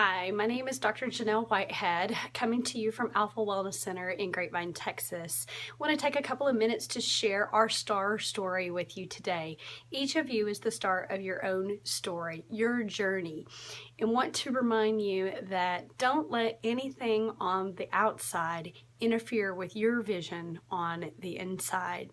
Hi, my name is Dr. Janelle Whitehead, coming to you from Alpha Wellness Center in Grapevine, Texas. I want to take a couple of minutes to share our star story with you today. Each of you is the star of your own story, your journey, and want to remind you that don't let anything on the outside interfere with your vision on the inside.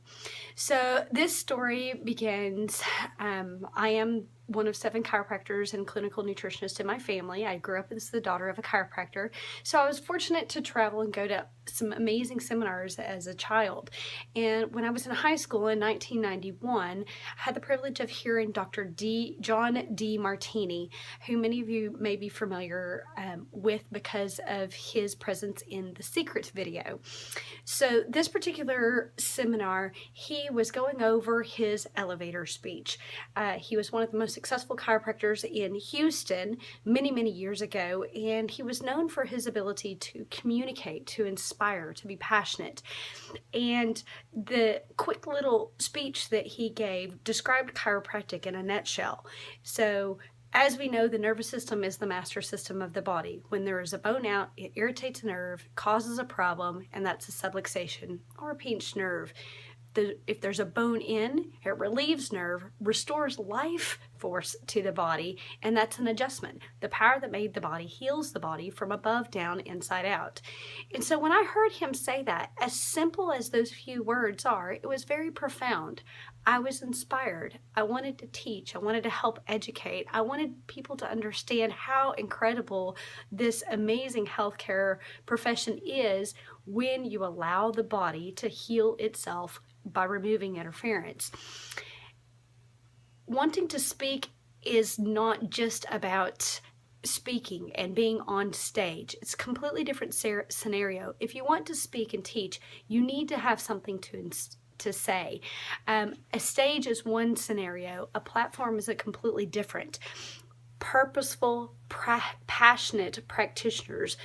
So this story begins, I am one of 7 chiropractors and clinical nutritionists in my family. I grew up as the daughter of a chiropractor, so I was fortunate to travel and go to some amazing seminars as a child. And when I was in high school in 1991, I had the privilege of hearing Dr. John Demartini, who many of you may be familiar with because of his presence in The Secret video. So this particular seminar, he was going over his elevator speech. He was one of the most successful chiropractors in Houston many years ago, and he was known for his ability to communicate, to inspire, to be passionate. And the quick little speech that he gave described chiropractic in a nutshell. So as we know, the nervous system is the master system of the body. When there is a bone out, it irritates a nerve, causes a problem, and that's a subluxation or a pinched nerve. If there's a bone in, it relieves nerve, restores life force to the body, and that's an adjustment. The power that made the body heals the body from above down, inside out. And so when I heard him say that, as simple as those few words are, it was very profound. I was inspired. I wanted to teach. I wanted to help educate. I wanted people to understand how incredible this amazing healthcare profession is when you allow the body to heal itself by removing interference. Wanting to speak is not just about speaking and being on stage. It's a completely different scenario. If you want to speak and teach, you need to have something to say. A stage is one scenario. A platform is a completely different. Purposeful, passionate practitioners,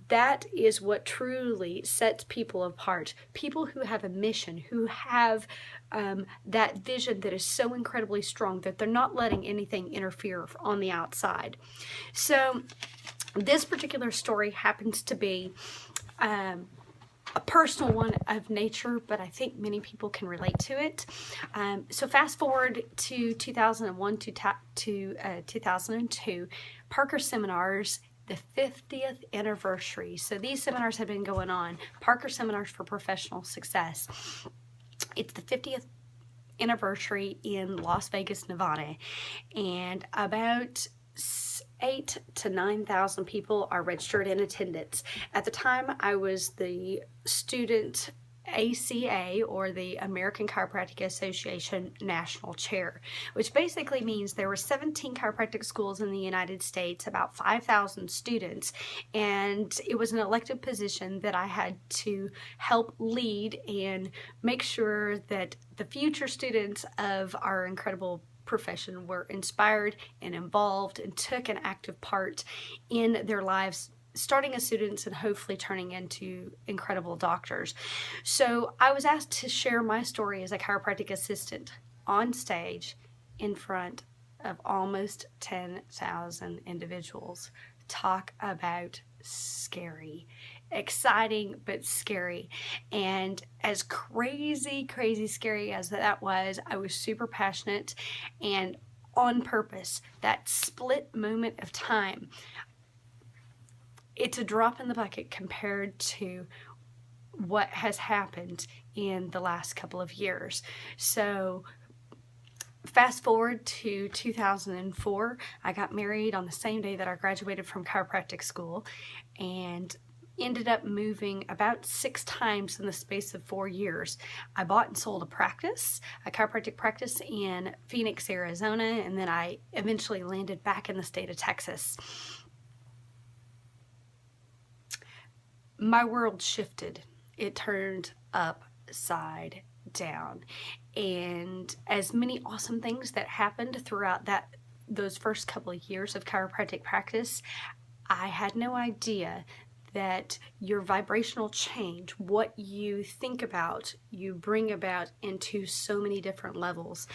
that is what truly sets people apart. People who have a mission, who have that vision that is so incredibly strong that they're not letting anything interfere on the outside. So this particular story happens to be a personal one of nature, but I think many people can relate to it. So fast forward to 2001 to 2002, Parker Seminars, the 50th anniversary. So these seminars have been going on, Parker Seminars for Professional Success. It's the 50th anniversary in Las Vegas, Nevada, and about 8,000 to 9,000 people are registered in attendance. At the time, I was the student ACA, or the American Chiropractic Association National Chair, which basically means there were 17 chiropractic schools in the United States, about 5,000 students, and it was an elected position that I had to help lead and make sure that the future students of our incredible profession were inspired and involved and took an active part in their lives, starting as students and hopefully turning into incredible doctors. So I was asked to share my story as a chiropractic assistant on stage in front of almost 10,000 individuals. Talk about scary. Exciting, but scary. And as crazy scary as that was, I was super passionate and on purpose. That split moment of time, it's a drop in the bucket compared to what has happened in the last couple of years. So fast forward to 2004, I got married on the same day that I graduated from chiropractic school, and ended up moving about 6 times in the space of 4 years. I bought and sold a chiropractic practice in Phoenix, Arizona, and then I eventually landed back in the state of Texas. My world shifted. It turned upside down. And as many awesome things that happened throughout those first couple of years of chiropractic practice, I had no idea that your vibrational change, what you think about, you bring about into so many different levels.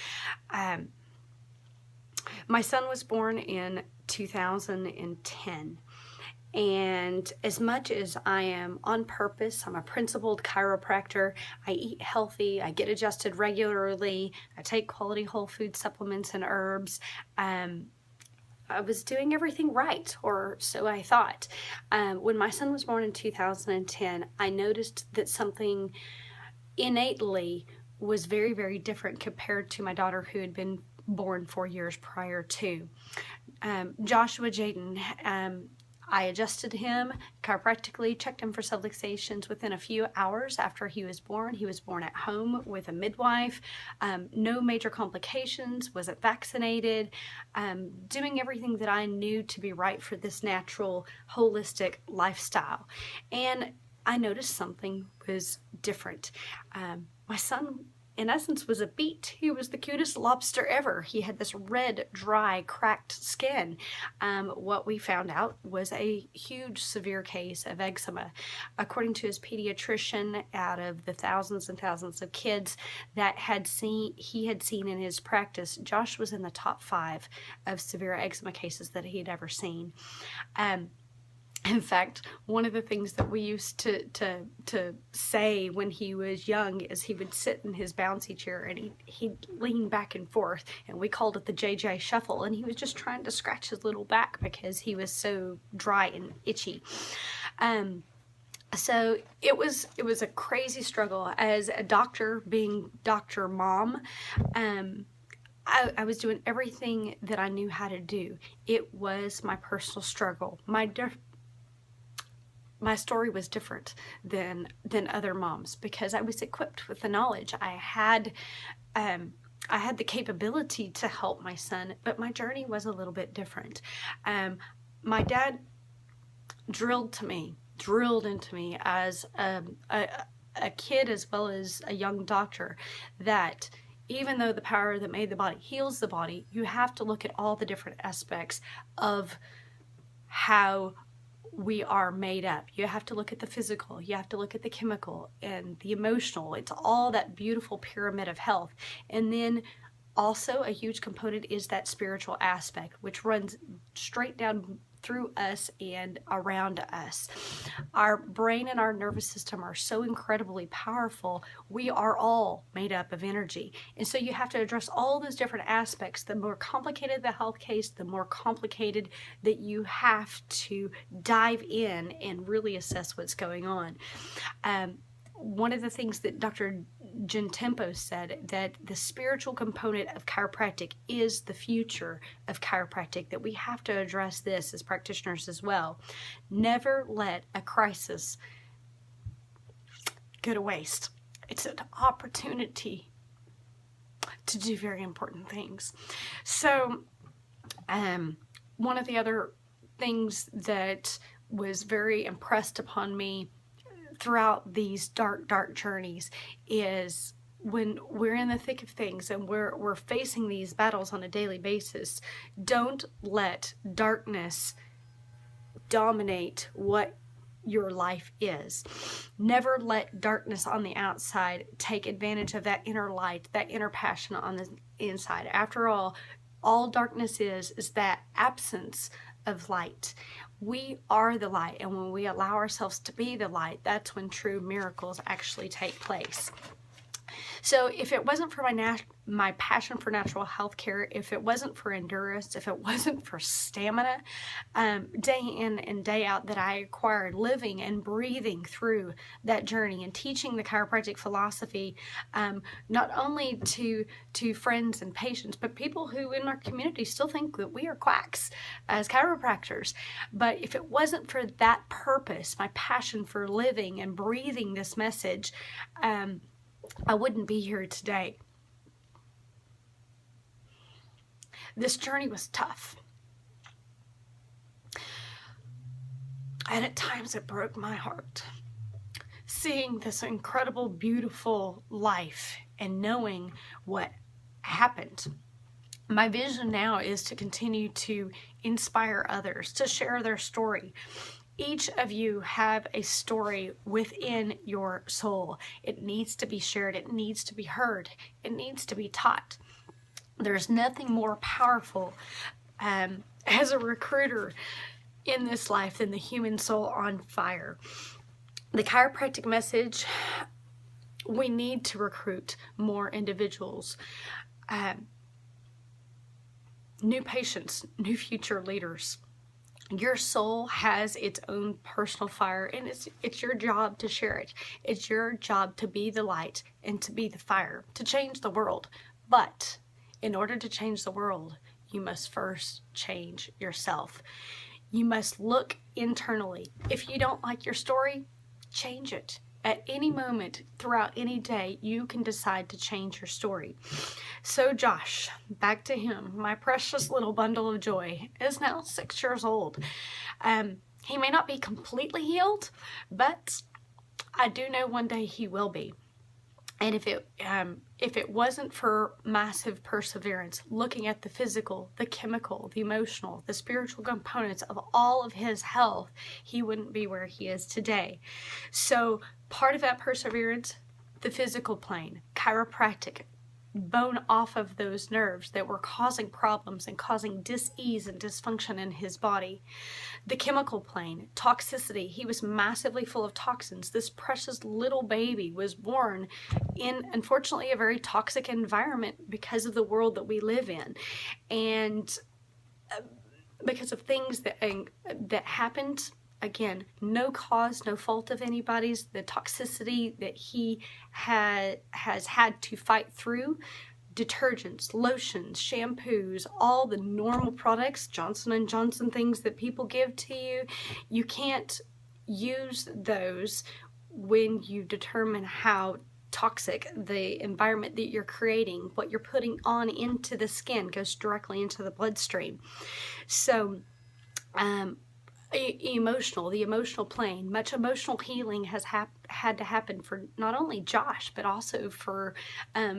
My son was born in 2010. And as much as I am on purpose, I'm a principled chiropractor, I eat healthy, I get adjusted regularly, I take quality whole food supplements and herbs, I was doing everything right, or so I thought. When my son was born in 2010, I noticed that something innately was very, very different compared to my daughter who had been born 4 years prior to. Joshua Jaden, I adjusted him chiropractically, checked him for subluxations within a few hours after he was born. He was born at home with a midwife, no major complications, wasn't vaccinated, doing everything that I knew to be right for this natural, holistic lifestyle. And I noticed something was different. My son, in essence, was a beet. He was the cutest lobster ever. He had this red, dry, cracked skin. What we found out was a huge, severe case of eczema. According to his pediatrician, out of the thousands and thousands of kids that he had seen in his practice, Josh was in the top 5 of severe eczema cases that he had ever seen. In fact, one of the things that we used to say when he was young is he would sit in his bouncy chair and he'd lean back and forth, and we called it the JJ Shuffle, and he was just trying to scratch his little back because he was so dry and itchy. So it was a crazy struggle. As a doctor, being Dr. Mom, I was doing everything that I knew how to do. It was my personal struggle. My story was different than other moms because I was equipped with the knowledge. I had the capability to help my son, but my journey was a little bit different. My dad drilled into me as a kid as well as a young doctor that even though the power that made the body heals the body, you have to look at all the different aspects of how we are made up. You have to look at the physical, you have to look at the chemical and the emotional. It's all that beautiful pyramid of health. And then also a huge component is that spiritual aspect, which runs straight down through us and around us. Our brain and our nervous system are so incredibly powerful. We are all made up of energy. And so you have to address all those different aspects. The more complicated the health case, the more complicated that you have to dive in and really assess what's going on. One of the things that Dr. Gentempo said, that the spiritual component of chiropractic is the future of chiropractic, that we have to address this as practitioners as well. Never let a crisis go to waste. It's an opportunity to do very important things. So, one of the other things that was very impressed upon me throughout these dark journeys is when we're in the thick of things and we're facing these battles on a daily basis, don't let darkness dominate what your life is. Never let darkness on the outside take advantage of that inner light, that inner passion on the inside. After all darkness is that absence of light. We are the light, and when we allow ourselves to be the light, that's when true miracles actually take place. So if it wasn't for my passion for natural health care, if it wasn't for endurance, if it wasn't for stamina, day in and day out that I acquired living and breathing through that journey and teaching the chiropractic philosophy, not only to friends and patients, but people who in our community still think that we are quacks as chiropractors. But if it wasn't for that purpose, my passion for living and breathing this message, I wouldn't be here today. This journey was tough. And at times it broke my heart. Seeing this incredible, beautiful life and knowing what happened. My vision now is to continue to inspire others, to share their story. Each of you have a story within your soul. It needs to be shared. It needs to be heard. It needs to be taught. There's nothing more powerful as a recruiter in this life than the human soul on fire. The chiropractic message: we need to recruit more individuals, new patients, new future leaders. Your soul has its own personal fire, and it's your job to share it. It's your job to be the light and to be the fire, to change the world. But in order to change the world, you must first change yourself. You must look internally. If you don't like your story, change it. At any moment throughout any day, you can decide to change your story. So Josh, back to him, my precious little bundle of joy, is now 6 years old. He may not be completely healed, but I do know one day he will be. And if it wasn't for massive perseverance, looking at the physical, the chemical, the emotional, the spiritual components of all of his health, he wouldn't be where he is today. So part of that perseverance, the physical plane, chiropractic, bone off of those nerves that were causing problems and causing dis-ease and dysfunction in his body. The chemical plane, toxicity. He was massively full of toxins. This precious little baby was born in, unfortunately, a very toxic environment because of the world that we live in, and because of things that happened. Again, no cause, no fault of anybody's. The toxicity that he has had to fight through, detergents, lotions, shampoos, all the normal products, Johnson & Johnson things that people give to you, you can't use those when you determine how toxic the environment that you're creating, what you're putting on into the skin goes directly into the bloodstream. So, the emotional plane, much emotional healing has had to happen for not only Josh, but also for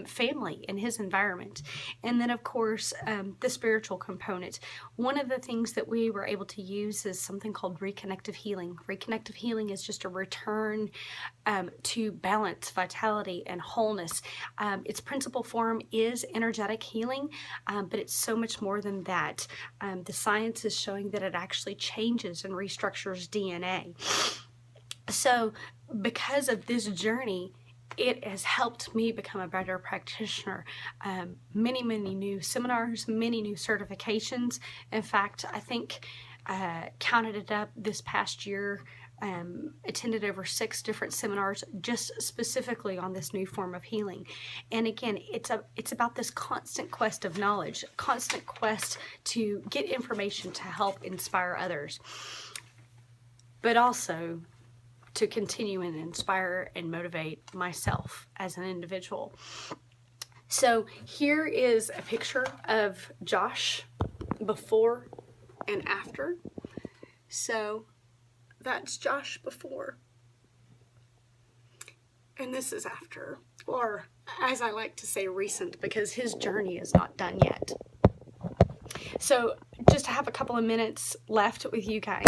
family and his environment. And then, of course, the spiritual component. One of the things that we were able to use is something called reconnective healing. Reconnective healing is just a return to balance, vitality, and wholeness. Its principal form is energetic healing, but it's so much more than that. The science is showing that it actually changes and restructures DNA. So because of this journey, it has helped me become a better practitioner. Many new seminars, many new certifications. In fact, I think counted it up this past year, attended over 6 different seminars just specifically on this new form of healing. And again, it's about this constant quest of knowledge, constant quest to get information to help inspire others, but also to continue and inspire and motivate myself as an individual. So here is a picture of Josh before and after. So that's Josh before. And this is after, or as I like to say, recent, because his journey is not done yet. So just to have a couple of minutes left with you guys.